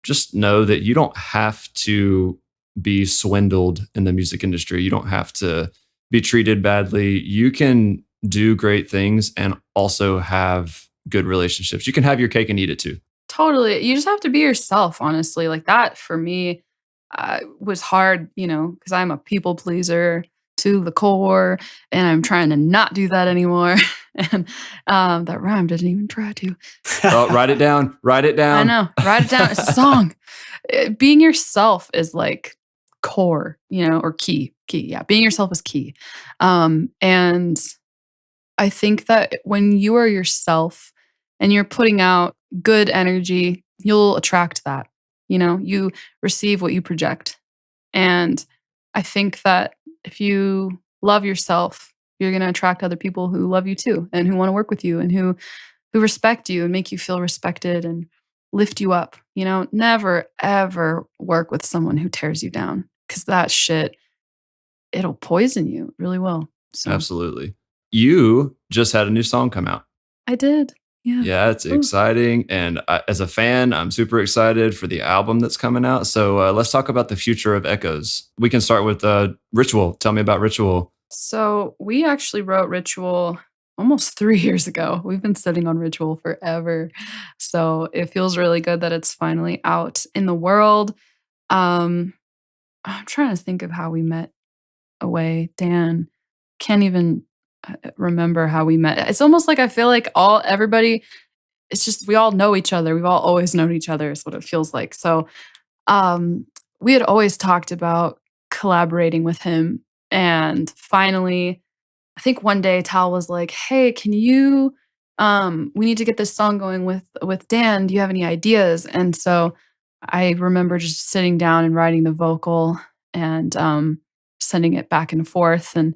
just know that you don't have to be swindled in the music industry. You don't have to be treated badly. You can do great things and also have good relationships. You can have your cake and eat it too. Totally. You just have to be yourself, honestly. Like that for me was hard, because I'm a people pleaser to the core and I'm trying to not do that anymore. And that rhyme didn't even try to. Oh, write it down. Write it I down. know. Write it down. It's a song. Being yourself is like core, or key. Key. Yeah. Being yourself is key. And I think that when you are yourself and you're putting out good energy, you'll attract that. You receive what you project. And I think that if you love yourself, you're going to attract other people who love you too and who want to work with you and who respect you and make you feel respected and lift you up. Never ever work with someone who tears you down because that shit, it'll poison you. It really will. So Absolutely. You just had a new song come out. I did. Yeah. Yeah, it's exciting. And as a fan, I'm super excited for the album that's coming out. So let's talk about the future of Echoes. We can start with Ritual. Tell me about Ritual. So we actually wrote Ritual almost 3 years ago. We've been sitting on Ritual forever. So it feels really good that it's finally out in the world. I'm trying to think of how we met away. Dan, can't even remember how we met. It's almost like I feel like everybody, it's just we all know each other. We've all always known each other is what it feels like. So we had always talked about collaborating with him. And finally, I think one day Tal was like, hey, can you, we need to get this song going with Dan. Do you have any ideas? And so I remember just sitting down and writing the vocal and sending it back and forth. And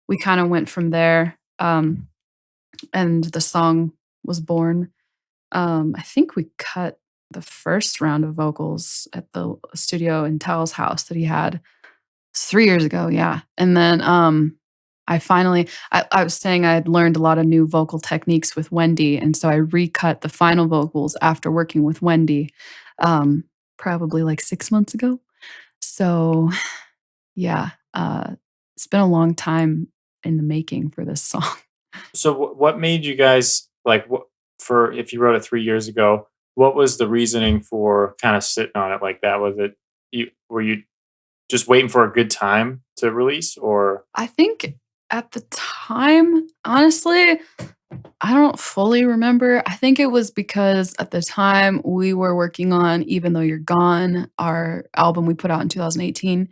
we kind of went from there. And the song was born. I think we cut the first round of vocals at the studio in Tal's house that he had 3 years ago. Yeah. And then I finally, I was saying I had learned a lot of new vocal techniques with Wendy. And so I recut the final vocals after working with Wendy, probably like 6 months ago. So yeah, it's been a long time in the making for this song. So what made you guys for if you wrote it 3 years ago, what was the reasoning for kind of sitting on it like that? Was it were you just waiting for a good time to release, or? I think at the time, honestly, I don't fully remember. I think it was because at the time we were working on Even Though You're Gone, our album we put out in 2018.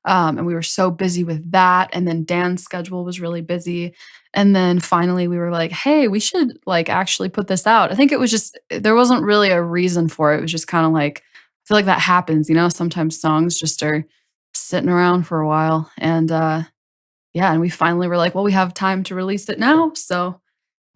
And we were so busy with that. And then Dan's schedule was really busy. And then finally we were like, hey, we should like actually put this out. I think it was just, there wasn't really a reason for it. It was just kind of like, I feel like that happens, sometimes songs just are sitting around for a while. And and we finally were like, well, we have time to release it now. So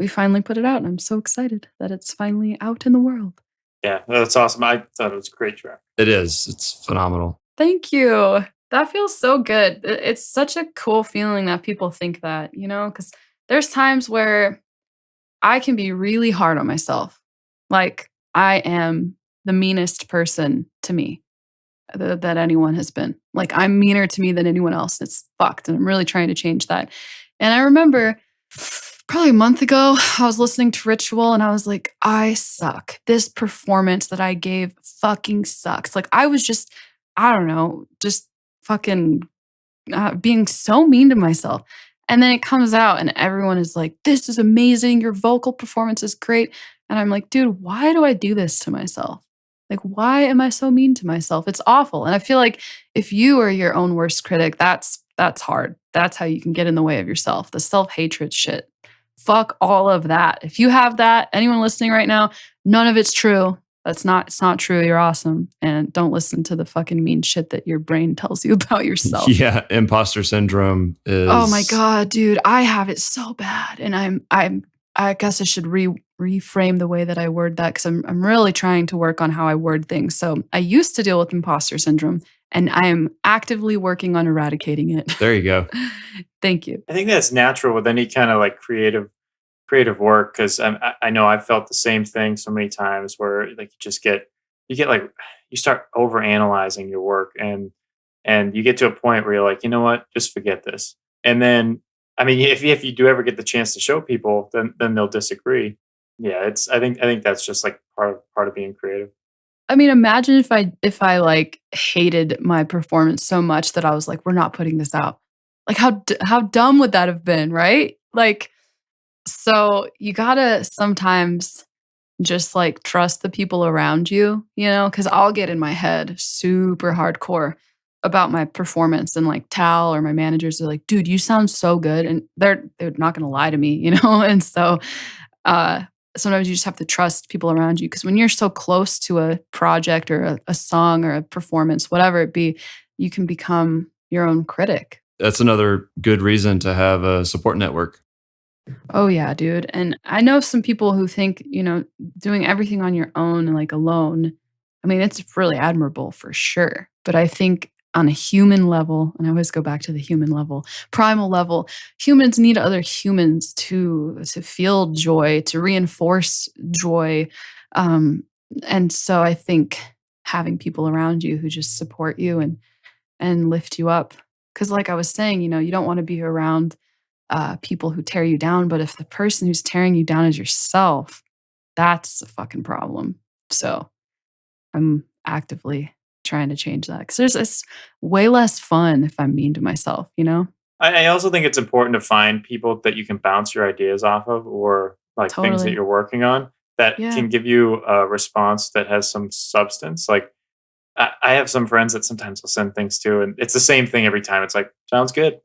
we finally put it out. And I'm so excited that it's finally out in the world. Yeah, that's awesome. I thought it was a great track. It is. It's phenomenal. Thank you. That feels so good. It's such a cool feeling that people think that, because there's times where I can be really hard on myself. Like I am the meanest person to me that anyone has been. Like I'm meaner to me than anyone else. It's fucked. And I'm really trying to change that. And I remember probably a month ago, I was listening to Ritual and I was like, I suck. This performance that I gave fucking sucks. Like I was just, I don't know, just fucking being so mean to myself. And then it comes out and everyone is like, this is amazing. Your vocal performance is great. And I'm like, dude, why do I do this to myself? Like, why am I so mean to myself? It's awful. And I feel like if you are your own worst critic, that's hard. That's how you can get in the way of yourself. The self-hatred shit. Fuck all of that. If you have that, anyone listening right now, none of it's true. It's not true. You're awesome. And don't listen to the fucking mean shit that your brain tells you about yourself. Yeah, imposter syndrome is. Oh my God, dude. I have it so bad. And I guess I should reframe the way that I word that because I'm really trying to work on how I word things. So I used to deal with imposter syndrome and I am actively working on eradicating it. There you go. Thank you. I think that's natural with any kind of like creative work, because I know I've felt the same thing so many times where like you start over analyzing your work and you get to a point where you're like, you know what, just forget this. And then I mean, if you do ever get the chance to show people, then they'll disagree. Yeah, I think that's just like part of being creative. I mean, imagine if I like hated my performance so much that I was like, "We're not putting this out." Like how dumb would that have been, right? Like, so you gotta sometimes just like trust the people around you, because I'll get in my head super hardcore about my performance, and like Tal or my managers are like, dude, you sound so good. And they're not gonna lie to me, And so uh sometimes you just have to trust people around you, because when you're so close to a project or a song or a performance, whatever it be, you can become your own critic. That's another good reason to have a support network. Oh yeah, dude. And I know some people who think, doing everything on your own and like alone, I mean, it's really admirable for sure. But I think on a human level, and I always go back to the human level, primal level, humans need other humans to feel joy, to reinforce joy. Um, and so I think having people around you who just support you and lift you up. Because like I was saying, you don't want to be around people who tear you down. But if the person who's tearing you down is yourself, that's a fucking problem. So I'm actively trying to change that, because it's way less fun if I'm mean to myself. I also think it's important to find people that you can bounce your ideas off of, or like things that Totally. you're working on that Yeah. can give you a response that has some substance. Like I have some friends that sometimes will send things to, and it's the same thing every time. It's like, sounds good.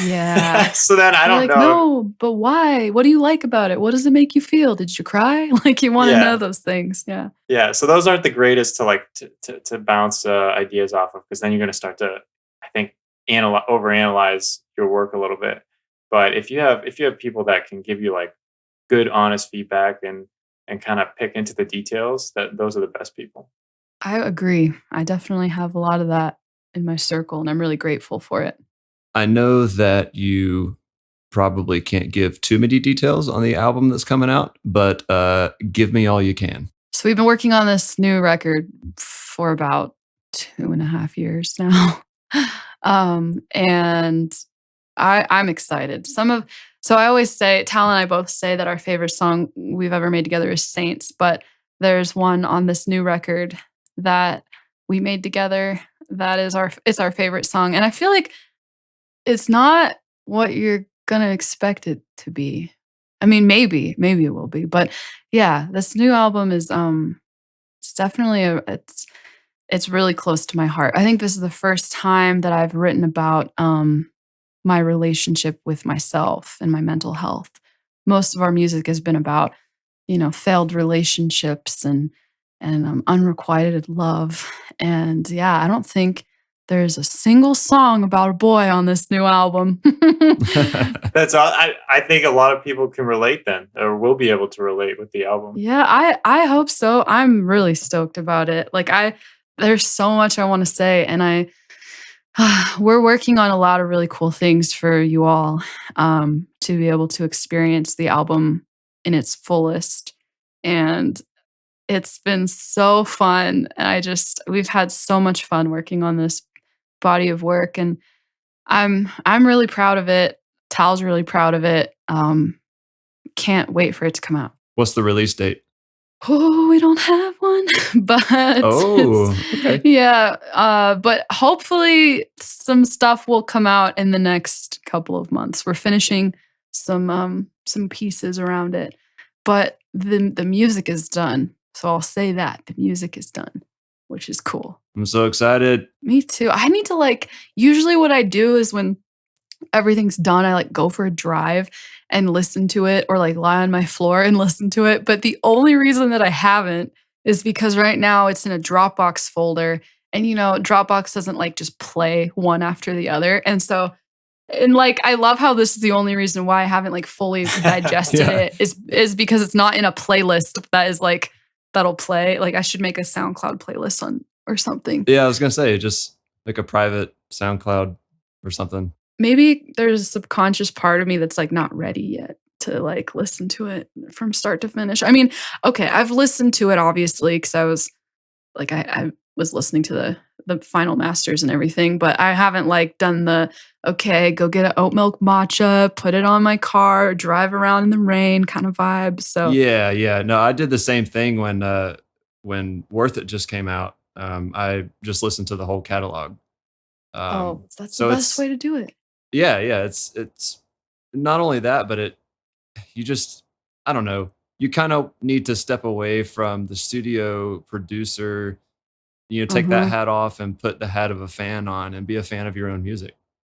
Yeah. So then I You're don't like, know. no, but why? What do you like about it? What does it make you feel? Did you cry? Like, you want to know Yeah. those things. Yeah. Yeah. So those aren't the greatest to like to bounce ideas off of, because then you're going to start to, I think, overanalyze your work a little bit. But if you have people that can give you like good, honest feedback and kind of pick into the details, that those are the best people. I agree. I definitely have a lot of that in my circle, and I'm really grateful for it. I know that you probably can't give too many details on the album that's coming out, but give me all you can. So we've been working on this new record for about 2.5 years now. And I'm excited. So I always say, Tal and I both say that our favorite song we've ever made together is Saints, but there's one on this new record that we made together that it's our favorite song. And I feel like it's not what you're gonna expect it to be. I mean, maybe it will be, but yeah, this new album is it's definitely it's really close to my heart. I think this is the first time that I've written about my relationship with myself and my mental health. Most of our music has been about, failed relationships and unrequited love. And yeah, I don't think there's a single song about a boy on this new album. That's all. I think a lot of people can relate then, or will be able to relate with the album. Yeah, I hope so. I'm really stoked about it. Like there's so much I want to say, and we're working on a lot of really cool things for you all, to be able to experience the album in its fullest. And it's been so fun. And we've had so much fun working on this body of work, and I'm really proud of it. Tal's really proud of it. Can't wait for it to come out. What's the release date? Oh, we don't have one, but Oh, okay. yeah. But hopefully some stuff will come out in the next couple of months. We're finishing some pieces around it, but the music is done. So I'll say that the music is done, which is cool. I'm so excited. Me too. I need to usually what I do is when everything's done, I go for a drive and listen to it, or lie on my floor and listen to it. But the only reason that I haven't is because right now it's in a Dropbox folder, and Dropbox doesn't just play one after the other. And so, and I love how this is the only reason why I haven't fully digested Yeah. it is because it's not in a playlist that is that'll play. I should make a SoundCloud playlist on or something. Yeah, I was gonna say just like a private SoundCloud or something. Maybe there's a subconscious part of me that's not ready yet to listen to it from start to finish. I mean, okay, I've listened to it obviously because I was I was listening to the final masters and everything, but I haven't like done the okay, go get an oat milk matcha, put it on my car, drive around in the rain kind of vibe. So Yeah. No, I did the same thing when Worth It just came out. I just listened to the whole catalog. that's the So best way to do it. yeah. It's not only that, but you just, I don't know, you kind of need to step away from the studio producer, take that Mhm. hat off and put the hat of a fan on and be a fan of your own music.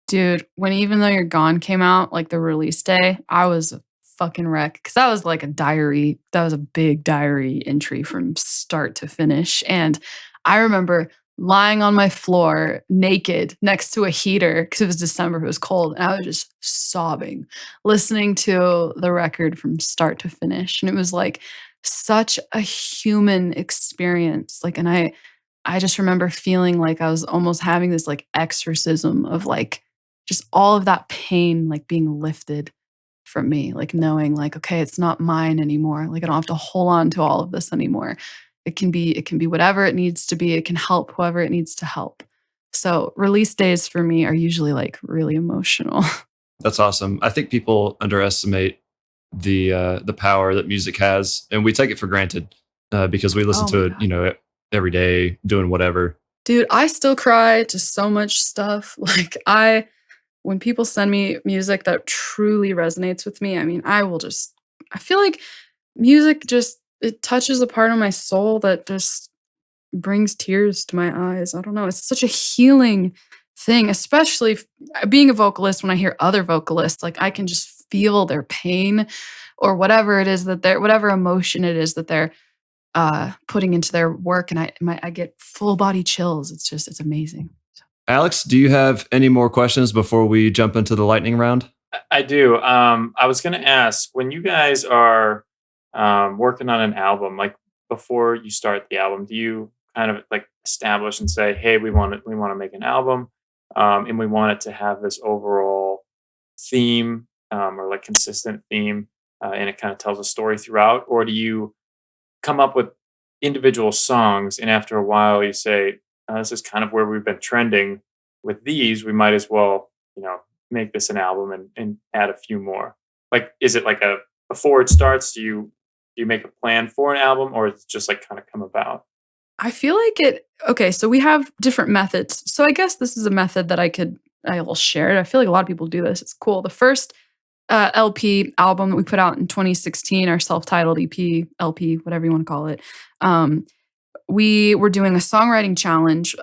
Dude, when Even Though You're Gone came out, like the release day, I was a fucking wreck because that was like a diary. That was a big diary entry from start to finish. And I remember lying on my floor naked next to a heater because it was December, it was cold. And I was just sobbing, listening to the record from start to finish. And it was like such a human experience. Like, and I just remember feeling like I was almost having this like exorcism of like just all of that pain like being lifted from me, like knowing like, okay, it's not mine anymore. Like I don't have to hold on to all of this anymore. It can be whatever it needs to be. It can help whoever it needs to help. So release days for me are usually like really emotional. That's awesome. I think people underestimate the power that music has, and we take it for granted because we listen Oh to my it, God. every day doing whatever. Dude, I still cry to so much stuff. Like when people send me music that truly resonates with me, I mean, I feel like music just, it touches a part of my soul that just brings tears to my eyes. I don't know. It's such a healing thing, especially being a vocalist. When I hear other vocalists, like I can just feel their pain or whatever it is that whatever emotion it is that they're putting into their work. And I get full body chills. It's amazing. Alex, do you have any more questions before we jump into the lightning round? I do. I was going to ask, when you guys are working on an album, like before you start the album, do you kind of like establish and say, "Hey, we want to make an album, and we want it to have this overall theme or like consistent theme, and it kind of tells a story throughout," or do you come up with individual songs, and after a while you say, "This is kind of where we've been trending with these. We might as well, make this an album and add a few more." Like, is it like before it starts, do you make a plan for an album, or is it just like kind of come about? I feel like okay, so we have different methods. So I guess this is a method that I will share it. I feel like a lot of people do this. It's cool. The first LP album that we put out in 2016, our self-titled EP, LP, whatever you want to call it. We were doing a songwriting challenge,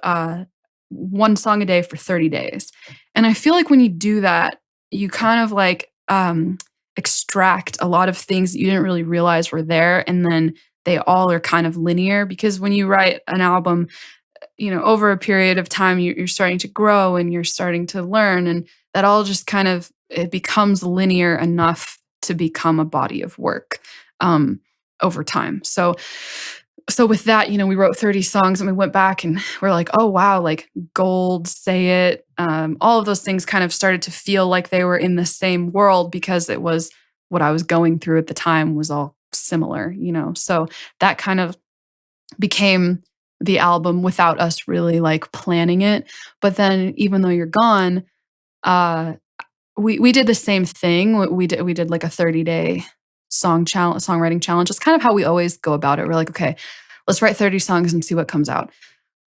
one song a day for 30 days. And I feel like when you do that, you kind of like extract a lot of things that you didn't really realize were there. And then they all are kind of linear because when you write an album, over a period of time, you're starting to grow and you're starting to learn. And that all just kind of, it becomes linear enough to become a body of work over time. So with that, we wrote 30 songs and we went back and we're like, oh wow, like Gold, Say It, all of those things kind of started to feel like they were in the same world because it was what I was going through at the time was all similar, So that kind of became the album without us really like planning it. But then Even Though You're Gone, uh, we did the same thing. We did like a 30-day songwriting challenge. It's kind of how we always go about it. We're like, okay, let's write 30 songs and see what comes out.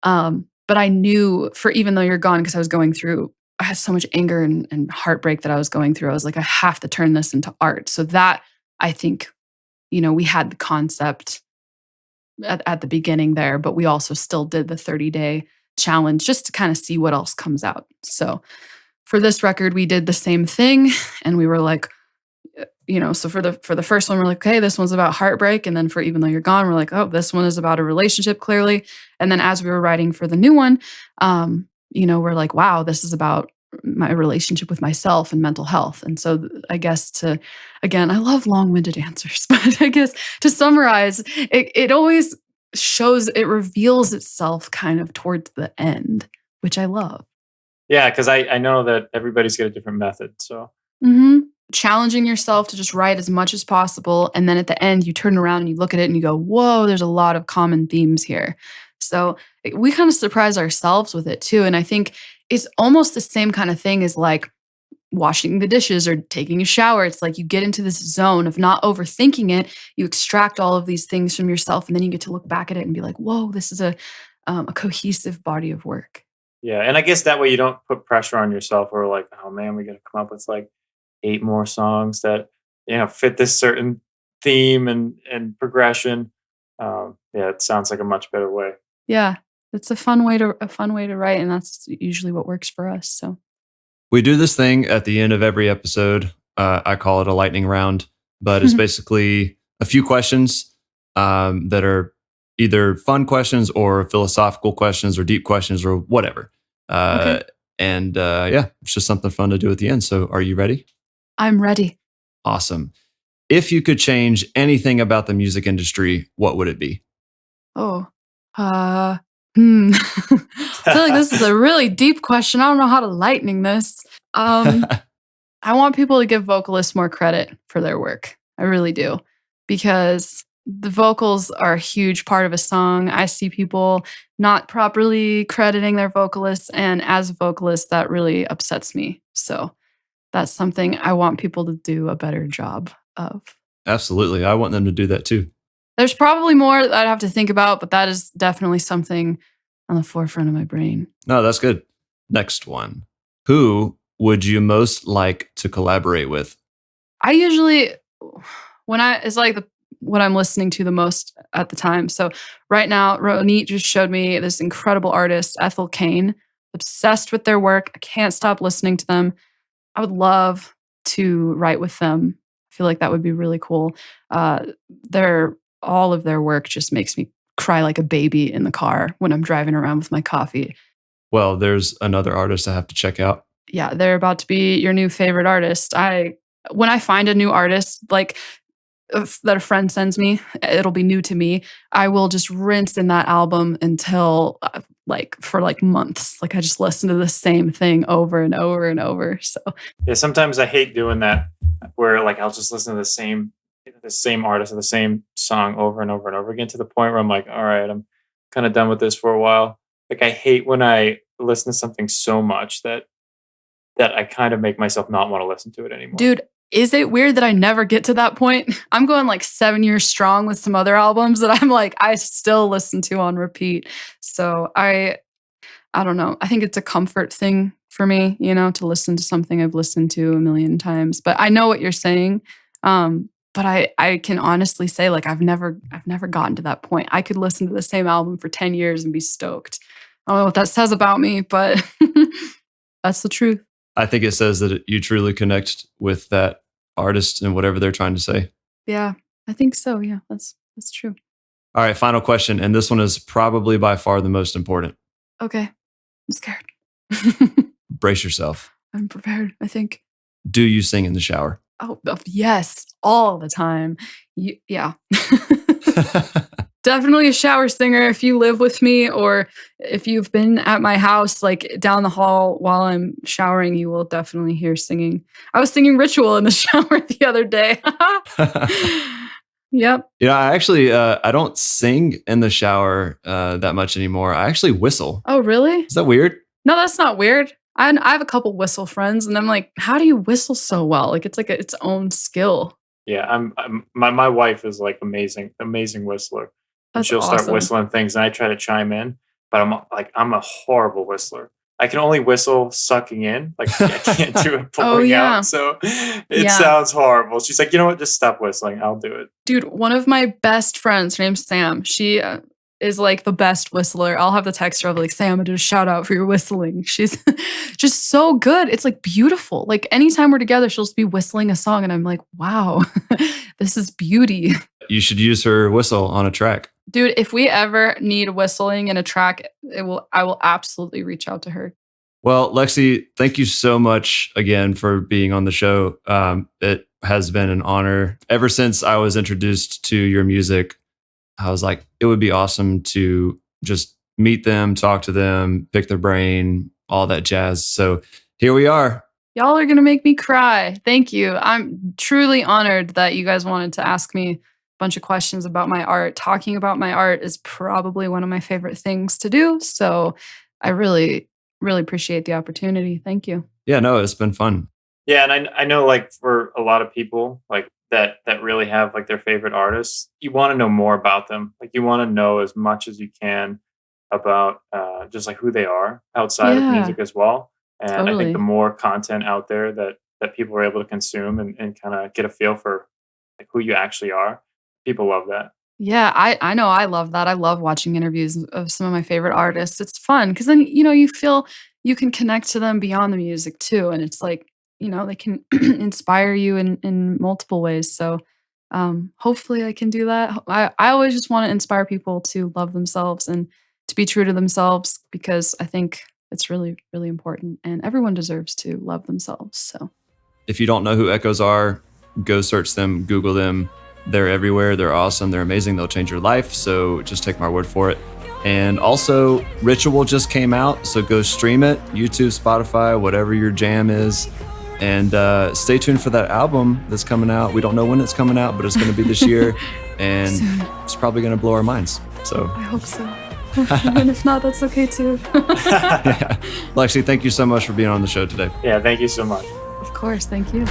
But I knew for Even Though You're Gone, because I had so much anger and heartbreak that I was going through. I was like, I have to turn this into art. So that I think, we had the concept at the beginning there, but we also still did the 30-day challenge just to kind of see what else comes out. So for this record, we did the same thing, and we were like, so for the first one, we're like, okay, this one's about heartbreak, and then for Even Though You're Gone, we're like, oh, this one is about a relationship, clearly. And then as we were writing for the new one, we're like, wow, this is about my relationship with myself and mental health. And so I guess again, I love long-winded answers, but I guess to summarize, it always it reveals itself kind of towards the end, which I love. Yeah, because I know that everybody's got a different method. So Challenging yourself to just write as much as possible. And then at the end, you turn around and you look at it and you go, whoa, there's a lot of common themes here. So we kind of surprise ourselves with it too. And I think it's almost the same kind of thing as like washing the dishes or taking a shower. It's like you get into this zone of not overthinking it. You extract all of these things from yourself, and then you get to look back at it and be like, whoa, this is a cohesive body of work. Yeah, and I guess that way you don't put pressure on yourself or like, oh man, we got to come up with like 8 more songs that fit this certain theme and progression. Yeah, it sounds like a much better way. Yeah, it's a fun way to write, and that's usually what works for us. So We do this thing at the end of every episode. I call it a lightning round, but it's basically a few questions that are either fun questions or philosophical questions or deep questions or whatever. Okay. And yeah, it's just something fun to do at the end. So are you ready? I'm ready. Awesome. If you could change anything about the music industry, what would it be? Oh, I feel like this is a really deep question. I don't know how to lightning this. I want people to give vocalists more credit for their work. I really do. Because the vocals are a huge part of a song. I see people not properly crediting their vocalists. And as a vocalist, that really upsets me. So that's something I want people to do a better job of. Absolutely. I want them to do that too. There's probably more that I'd have to think about, but that is definitely something on the forefront of my brain. No, that's good. Next one. Who would you most like to collaborate with? I usually, it's like what I'm listening to the most at the time. So right now, Ronit just showed me this incredible artist, Ethel Cain. Obsessed with their work. I can't stop listening to them. I would love to write with them. I feel like that would be really cool. All of their work just makes me cry like a baby in the car when I'm driving around with my coffee. Well, there's another artist I have to check out. Yeah, they're about to be your new favorite artist. When I find a new artist, like that a friend sends me, it'll be new to me. I will just rinse in that album until for months. Like I just listen to the same thing over and over and over. So yeah, sometimes I hate doing that where like I'll just listen to the same artist or the same song over and over and over again to the point where I'm like, all right, I'm kind of done with this for a while. Like I hate when I listen to something so much that I kind of make myself not want to listen to it anymore. Dude, is it weird that I never get to that point? I'm going like 7 years strong with some other albums that I'm like, I still listen to on repeat. So I don't know. I think it's a comfort thing for me, to listen to something I've listened to a million times. But I know what you're saying. But I can honestly say like I've never gotten to that point. I could listen to the same album for 10 years and be stoked. I don't know what that says about me, but that's the truth. I think it says that you truly connect with that artist and whatever they're trying to say. Yeah, I think so. Yeah, that's true. All right, final question. And this one is probably by far the most important. Okay, I'm scared. Brace yourself. I'm prepared, I think. Do you sing in the shower? Oh, yes, all the time. Yeah. Definitely a shower singer. If you live with me or if you've been at my house, like down the hall while I'm showering, you will definitely hear singing. I was singing Ritual in the shower the other day. Yep. Yeah, I actually, I don't sing in the shower that much anymore. I actually whistle. Oh, really? Is that weird? No, that's not weird. I have a couple whistle friends, and I'm like, how do you whistle so well? Like it's like its own skill. Yeah, my wife is like amazing whistler. And she'll start whistling things, and I try to chime in, but I'm a horrible whistler. I can only whistle sucking in, like I can't do it pulling out. So it sounds horrible. She's like, you know what? Just stop whistling. I'll do it. Dude, one of my best friends, her name's Sam. She is like the best whistler. I'll have the text her of like, Sam, I did a shout out for your whistling. She's just so good. It's like beautiful. Like anytime we're together, she'll just be whistling a song, and I'm like, wow, this is beauty. You should use her whistle on a track. Dude, if we ever need whistling in a track, I will absolutely reach out to her. Well, Lexi, thank you so much again for being on the show. It has been an honor. Ever since I was introduced to your music, I was like, it would be awesome to just meet them, talk to them, pick their brain, all that jazz. So here we are. Y'all are going to make me cry. Thank you. I'm truly honored that you guys wanted to ask me bunch of questions about my art. Talking about my art is probably one of my favorite things to do. So I really, really appreciate the opportunity. Thank you. Yeah, no, it's been fun. Yeah, and I know like for a lot of people like that really have like their favorite artists, you want to know more about them. Like you want to know as much as you can about just like who they are outside of Yeah, music as well. And I think the totally. more content out there that people are able to consume and kind of get a feel for like who you actually are, people love that. Yeah, I know I love that. I love watching interviews of some of my favorite artists. It's fun because then, you feel you can connect to them beyond the music too. And it's like, they can inspire you in multiple ways. So hopefully I can do that. I always just want to inspire people to love themselves and to be true to themselves because I think it's really, really important and everyone deserves to love themselves. So If you don't know who Echoes are, go search them, Google them. They're everywhere. They're awesome. They're amazing. They'll change your life. So just take my word for it. And also, Ritual just came out. So go stream it, YouTube, Spotify, whatever your jam is. And stay tuned for that album that's coming out. We don't know when it's coming out, but it's going to be this year. And soon. it's probably going to blow our minds. So, I hope so. And if not, that's okay too. yeah. Lexi, thank you so much for being on the show today. Yeah, thank you so much. Of course, thank you.